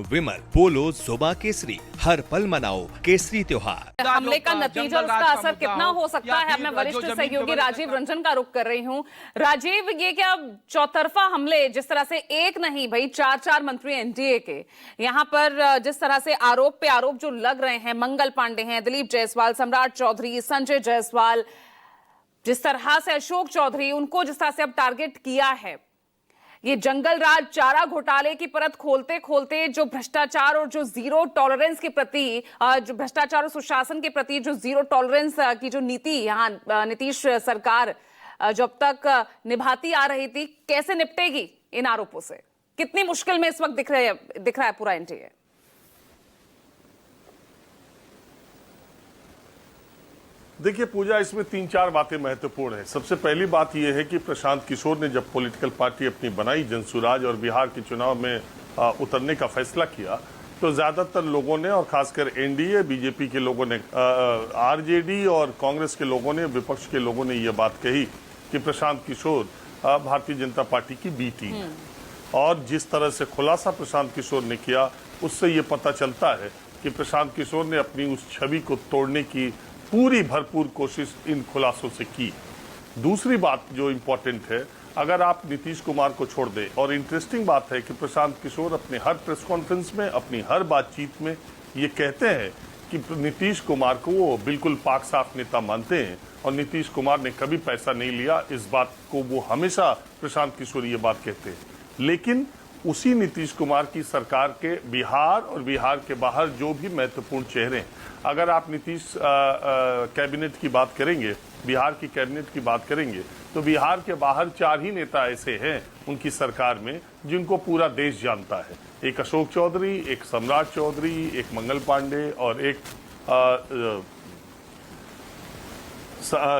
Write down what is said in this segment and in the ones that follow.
विमल पोलो जुबा केसरी, हर पल मनाओ केसरी त्योहार। हमले का नतीजा, उसका असर कितना हो सकता है? मैं वरिष्ठ सहयोगी राजीव रंजन का रुख कर रही हूं। राजीव, ये क्या चौतरफा हमले, जिस तरह से एक नहीं भाई चार मंत्री एनडीए के यहां पर जिस तरह से आरोप पे आरोप जो लग रहे हैं, मंगल पांडे हैं, दिलीप जायसवाल, सम्राट चौधरी, संजय जायसवाल, जिस तरह से अशोक चौधरी, उनको जिस तरह से अब टारगेट किया है, ये जंगल राज चारा घोटाले की परत खोलते खोलते जो भ्रष्टाचार और जो जीरो टॉलरेंस के प्रति, जो भ्रष्टाचार और सुशासन के प्रति जो जीरो टॉलरेंस की जो नीति यहां नीतीश सरकार जो अब तक निभाती आ रही थी, कैसे निपटेगी इन आरोपों से? कितनी मुश्किल में इस वक्त दिख रहा है पूरा एनडीए? देखिए पूजा, इसमें 3-4 बातें महत्वपूर्ण है। सबसे पहली बात यह है कि प्रशांत किशोर ने जब पॉलिटिकल पार्टी अपनी बनाई, जनसुराज, और बिहार के चुनाव में उतरने का फैसला किया, तो ज्यादातर लोगों ने, और खासकर एनडीए, बीजेपी के लोगों ने, आरजेडी और कांग्रेस के लोगों ने, विपक्ष के लोगों ने यह बात कही कि प्रशांत किशोर भारतीय जनता पार्टी की बी टीम है। और जिस तरह से खुलासा प्रशांत किशोर ने किया, उससे ये पता चलता है कि प्रशांत किशोर ने अपनी उस छवि को तोड़ने की पूरी भरपूर कोशिश इन खुलासों से की। दूसरी बात जो इम्पोर्टेंट है, अगर आप नीतीश कुमार को छोड़ दें, और इंटरेस्टिंग बात है कि प्रशांत किशोर अपने हर प्रेस कॉन्फ्रेंस में, अपनी हर बातचीत में ये कहते हैं कि नीतीश कुमार को वो बिल्कुल पाक साफ नेता मानते हैं और नीतीश कुमार ने कभी पैसा नहीं लिया। इस बात को वो हमेशा, प्रशांत किशोर ये बात कहते हैं। लेकिन उसी नीतीश कुमार की सरकार के बिहार और बिहार के बाहर जो भी महत्वपूर्ण चेहरे हैं, अगर आप नीतीश कैबिनेट की बात करेंगे, बिहार की कैबिनेट की बात करेंगे, तो बिहार के बाहर 4 ही नेता ऐसे हैं उनकी सरकार में जिनको पूरा देश जानता है। एक अशोक चौधरी, एक सम्राट चौधरी, एक मंगल पांडे, और एक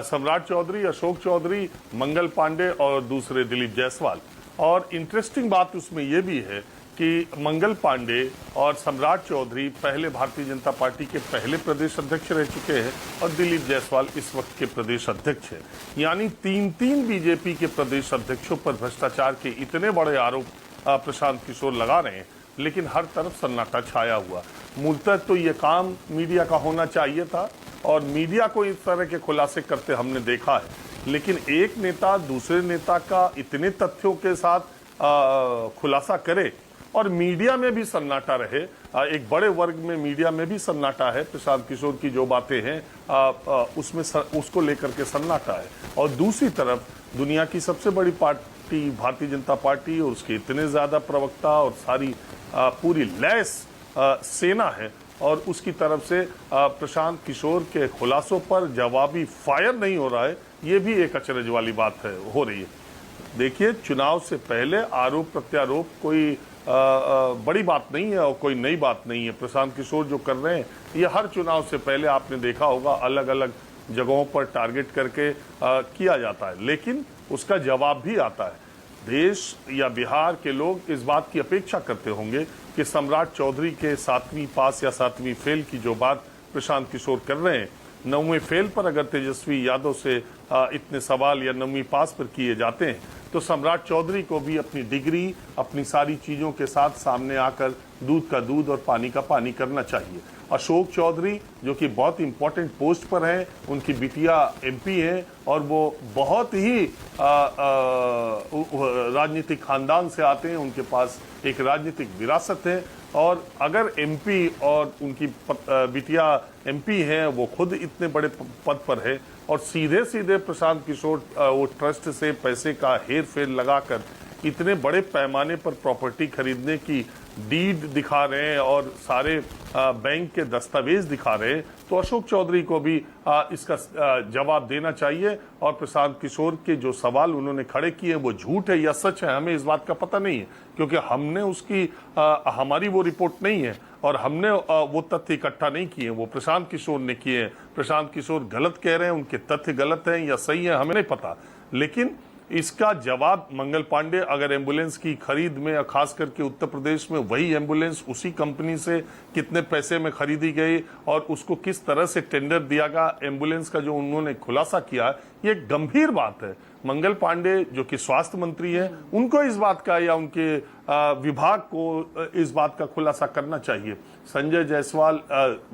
सम्राट चौधरी, अशोक चौधरी, मंगल पांडे, और दूसरे दिलीप जायसवाल। और इंटरेस्टिंग बात उसमें यह भी है कि मंगल पांडे और सम्राट चौधरी पहले भारतीय जनता पार्टी के पहले प्रदेश अध्यक्ष रह चुके हैं, और दिलीप जायसवाल इस वक्त के प्रदेश अध्यक्ष हैं। यानी 3 बीजेपी के प्रदेश अध्यक्षों पर भ्रष्टाचार के इतने बड़े आरोप प्रशांत किशोर लगा रहे हैं, लेकिन हर तरफ सन्नाटा छाया हुआ। मूलतः तो ये काम मीडिया का होना चाहिए था, और मीडिया को इस तरह के खुलासे करते हमने देखा है। लेकिन एक नेता दूसरे नेता का इतने तथ्यों के साथ खुलासा करे, और मीडिया में भी सन्नाटा रहे, एक बड़े वर्ग में मीडिया में भी सन्नाटा है, प्रशांत किशोर की जो बातें हैं उसमें उसको लेकर के सन्नाटा है। और दूसरी तरफ दुनिया की सबसे बड़ी पार्टी भारतीय जनता पार्टी, और उसके इतने ज्यादा प्रवक्ता और सारी पूरी लैस सेना है, और उसकी तरफ से प्रशांत किशोर के खुलासों पर जवाबी फायर नहीं हो रहा है। ये भी एक अचरज वाली बात है, हो रही है। देखिए, चुनाव से पहले आरोप प्रत्यारोप कोई बड़ी बात नहीं है और कोई नई बात नहीं है। प्रशांत किशोर जो कर रहे हैं, ये हर चुनाव से पहले आपने देखा होगा अलग अलग जगहों पर टारगेट करके किया जाता है, लेकिन उसका जवाब भी आता है। देश या बिहार के लोग इस बात की अपेक्षा करते होंगे कि सम्राट चौधरी के 7वीं पास या 7वीं फेल की जो बात प्रशांत किशोर कर रहे हैं, 9वें फेल पर अगर तेजस्वी यादव से इतने सवाल या 9वीं पास पर किए जाते हैं, तो सम्राट चौधरी को भी अपनी डिग्री, अपनी सारी चीजों के साथ सामने आकर दूध का दूध और पानी का पानी करना चाहिए। अशोक चौधरी जो कि बहुत इंपॉर्टेंट पोस्ट पर हैं, उनकी बिटिया एमपी हैं, और वो बहुत ही राजनीतिक खानदान से आते हैं, उनके पास एक राजनीतिक विरासत है। और अगर एमपी और उनकी बिटिया एमपी हैं, वो खुद इतने बड़े पद पर है, और सीधे सीधे प्रशांत किशोर वो ट्रस्ट से पैसे का हेर फेर लगाकर इतने बड़े पैमाने पर प्रॉपर्टी खरीदने की डीड दिखा रहे हैं और सारे बैंक के दस्तावेज दिखा रहे हैं, तो अशोक चौधरी को भी इसका जवाब देना चाहिए। और प्रशांत किशोर के जो सवाल उन्होंने खड़े किए वो झूठ है या सच है, हमें इस बात का पता नहीं है, क्योंकि हमने उसकी हमारी वो रिपोर्ट नहीं है, और हमने वो तथ्य इकट्ठा नहीं किए, वो प्रशांत किशोर ने किए हैं। प्रशांत किशोर गलत कह रहे हैं, उनके तथ्य गलत हैं या सही है, हमें नहीं पता। लेकिन इसका जवाब मंगल पांडे, अगर एम्बुलेंस की खरीद में, खास करके उत्तर प्रदेश में, वही एम्बुलेंस उसी कंपनी से कितने पैसे में खरीदी गई और उसको किस तरह से टेंडर दिया गया, एम्बुलेंस का जो उन्होंने खुलासा किया, ये एक गंभीर बात है। मंगल पांडे जो कि स्वास्थ्य मंत्री है, उनको इस बात का या उनके विभाग को इस बात का खुलासा करना चाहिए। संजय जायसवाल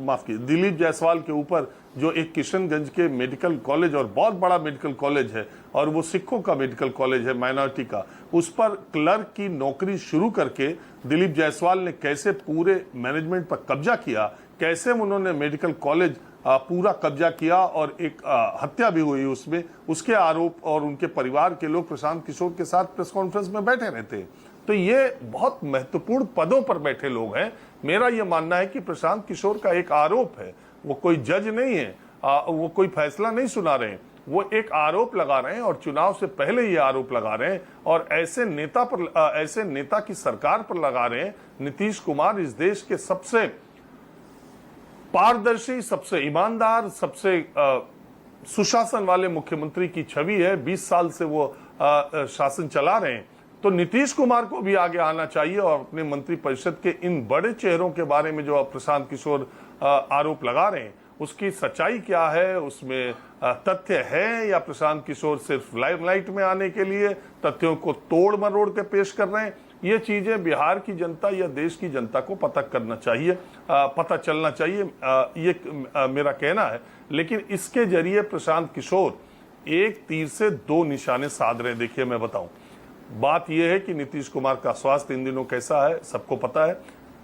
माफ कीजिए, दिलीप जायसवाल के ऊपर जो एक किशनगंज के मेडिकल कॉलेज और बहुत बड़ा मेडिकल कॉलेज है और वो सिखों का मेडिकल कॉलेज है, माइनॉरिटी का, उस पर क्लर्क की नौकरी शुरू करके दिलीप जायसवाल ने कैसे पूरे मैनेजमेंट पर कब्जा किया, कैसे उन्होंने मेडिकल कॉलेज पूरा कब्जा किया और एक हत्या भी हुई उसमें, उसके आरोप और उनके परिवार के लोग प्रशांत किशोर के साथ प्रेस कॉन्फ्रेंस में बैठे रहते हैं। तो ये बहुत महत्वपूर्ण पदों पर बैठे लोग हैं। मेरा ये मानना है कि प्रशांत किशोर का एक आरोप है, वो कोई जज नहीं है, वो कोई फैसला नहीं सुना रहे हैं, वो एक आरोप लगा रहे हैं और चुनाव से पहले ये आरोप लगा रहे हैं और ऐसे नेता की सरकार पर लगा रहे हैं। नीतीश कुमार इस देश के सबसे पारदर्शी, सबसे ईमानदार, सबसे सुशासन वाले मुख्यमंत्री की छवि है। 20 साल से वो शासन चला रहे हैं। तो नीतीश कुमार को भी आगे आना चाहिए और अपने मंत्रिपरिषद के इन बड़े चेहरों के बारे में जो प्रशांत किशोर आरोप लगा रहे हैं, उसकी सच्चाई क्या है, उसमें तथ्य है या प्रशांत किशोर सिर्फ लाइमलाइट में आने के लिए तथ्यों को तोड़ मरोड़ के पेश कर रहे हैं, ये चीजें बिहार की जनता या देश की जनता को पता करना चाहिए, पता चलना चाहिए, ये मेरा कहना है। लेकिन इसके जरिए प्रशांत किशोर एक तीर से दो निशाने साध रहे हैं। देखिए, मैं बताऊं, बात यह है कि नीतीश कुमार का स्वास्थ्य इन दिनों कैसा है सबको पता है।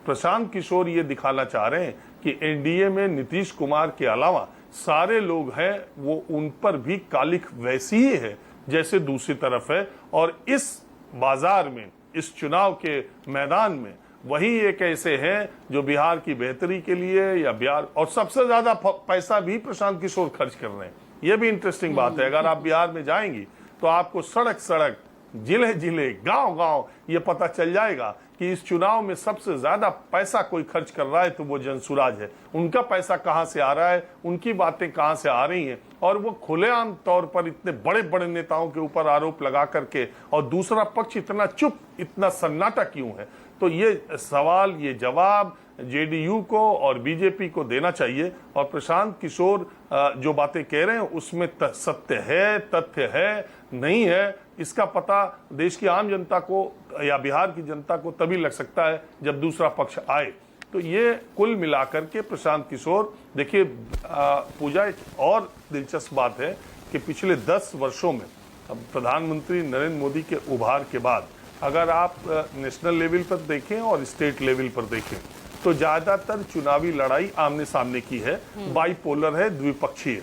प्रशांत किशोर ये दिखाना चाह रहे हैं कि एनडीए में नीतीश कुमार के अलावा सारे लोग हैं, वो उन पर भी कालिख वैसी ही है जैसे दूसरी तरफ है। और इस बाजार में, इस चुनाव के मैदान में वही एक ऐसे हैं जो बिहार की बेहतरी के लिए या बिहार, और सबसे ज्यादा पैसा भी प्रशांत किशोर खर्च कर रहे हैं। यह भी इंटरेस्टिंग बात है। अगर आप बिहार में जाएंगी तो आपको सड़क सड़क, जिले जिले, गांव गांव ये पता चल जाएगा कि इस चुनाव में सबसे ज्यादा पैसा कोई खर्च कर रहा है तो वो जनसुराज है। उनका पैसा कहां से आ रहा है, उनकी बातें कहां से आ रही हैं, और वो खुलेआम तौर पर इतने बड़े बड़े नेताओं के ऊपर आरोप लगा करके, और दूसरा पक्ष इतना चुप, इतना सन्नाटा क्यों है। तो ये सवाल, ये जवाब जेडीयू को और बीजेपी को देना चाहिए। और प्रशांत किशोर जो बातें कह रहे हैं उसमें सत्य है, तथ्य है, नहीं है, इसका पता देश की आम जनता को या बिहार की जनता को तभी लग सकता है जब दूसरा पक्ष आए। तो ये कुल मिलाकर के प्रशांत किशोर, देखिए पूजा, एक और दिलचस्प बात है कि पिछले 10 वर्षों में प्रधानमंत्री नरेंद्र मोदी के उभार के बाद अगर आप नेशनल लेवल पर देखें और स्टेट लेवल पर देखें तो ज्यादातर चुनावी लड़ाई आमने सामने की है, बाइपोलर है, द्विपक्षीय।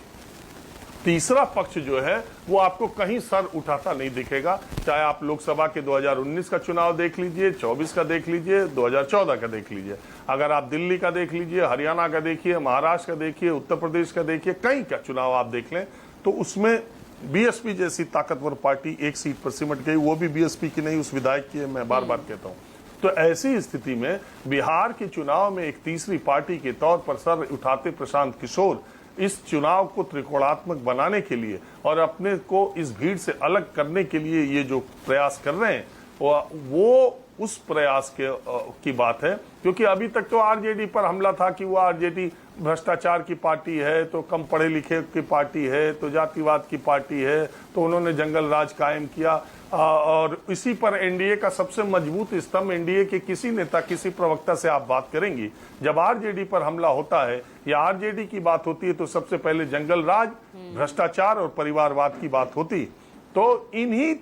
तीसरा पक्ष जो है वो आपको कहीं सर उठाता नहीं दिखेगा। चाहे आप लोकसभा के 2019 का चुनाव देख लीजिए, 24 का देख लीजिए, 2014 का देख लीजिए, अगर आप दिल्ली का देख लीजिए, हरियाणा का देखिए, महाराष्ट्र का देखिए, उत्तर प्रदेश का देखिए, कहीं का चुनाव आप देख लें तो उसमें बीएसपी जैसी ताकतवर पार्टी एक सीट पर सिमट गई, वो भी बीएसपी की नहीं, उस विधायक की है, मैं बार बार कहता हूं। तो ऐसी स्थिति में बिहार के चुनाव में एक तीसरी पार्टी के तौर पर सर उठाते प्रशांत किशोर इस चुनाव को त्रिकोणात्मक बनाने के लिए और अपने को इस भीड़ से अलग करने के लिए ये जो प्रयास कर रहे हैं वो उस प्रयास की बात है। क्योंकि अभी तक तो आरजेडी पर हमला था कि वो आरजेडी भ्रष्टाचार की पार्टी है, तो कम पढ़े लिखे की पार्टी है, तो जातिवाद की पार्टी है, तो उन्होंने जंगल राज कायम किया। और इसी पर एनडीए का सबसे मजबूत स्तंभ, एनडीए के किसी नेता, किसी प्रवक्ता से आप बात करेंगी, जब आरजेडी पर हमला होता है या आरजेडी की बात होती है तो सबसे पहले जंगल राज, भ्रष्टाचार और परिवारवाद की बात होती। तो इन्हीं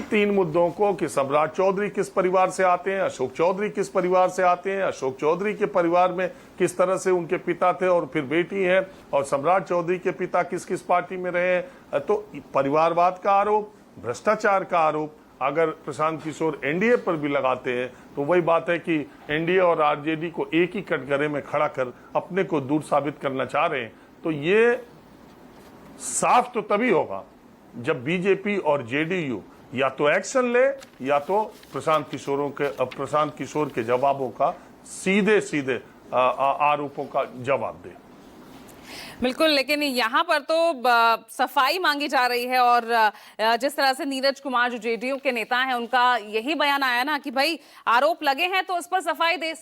तीन मुद्दों को कि सम्राट चौधरी किस परिवार से आते हैं, अशोक चौधरी किस परिवार से आते हैं, अशोक चौधरी के परिवार में किस तरह से उनके पिता थे और फिर बेटी है, और सम्राट चौधरी के पिता किस किस पार्टी में रहे हैं, तो परिवारवाद का आरोप, भ्रष्टाचार का आरोप अगर प्रशांत किशोर एनडीए पर भी लगाते हैं तो वही बात है कि एनडीए और आरजेडी को एक ही कटघरे में खड़ा कर अपने को दूर साबित करना चाह रहे हैं। तो ये साफ तो तभी होगा जब बीजेपी और जेडीयू या तो एक्शन ले या तो प्रशांत किशोर के जवाबों का सीधे सीधे आरोपों का जवाब दे। बिल्कुल, लेकिन यहाँ पर तो सफाई मांगी जा रही है और जिस तरह से नीरज कुमार जो जेडीयू के नेता हैं उनका यही बयान आया ना कि भाई आरोप लगे हैं तो उस पर सफाई दे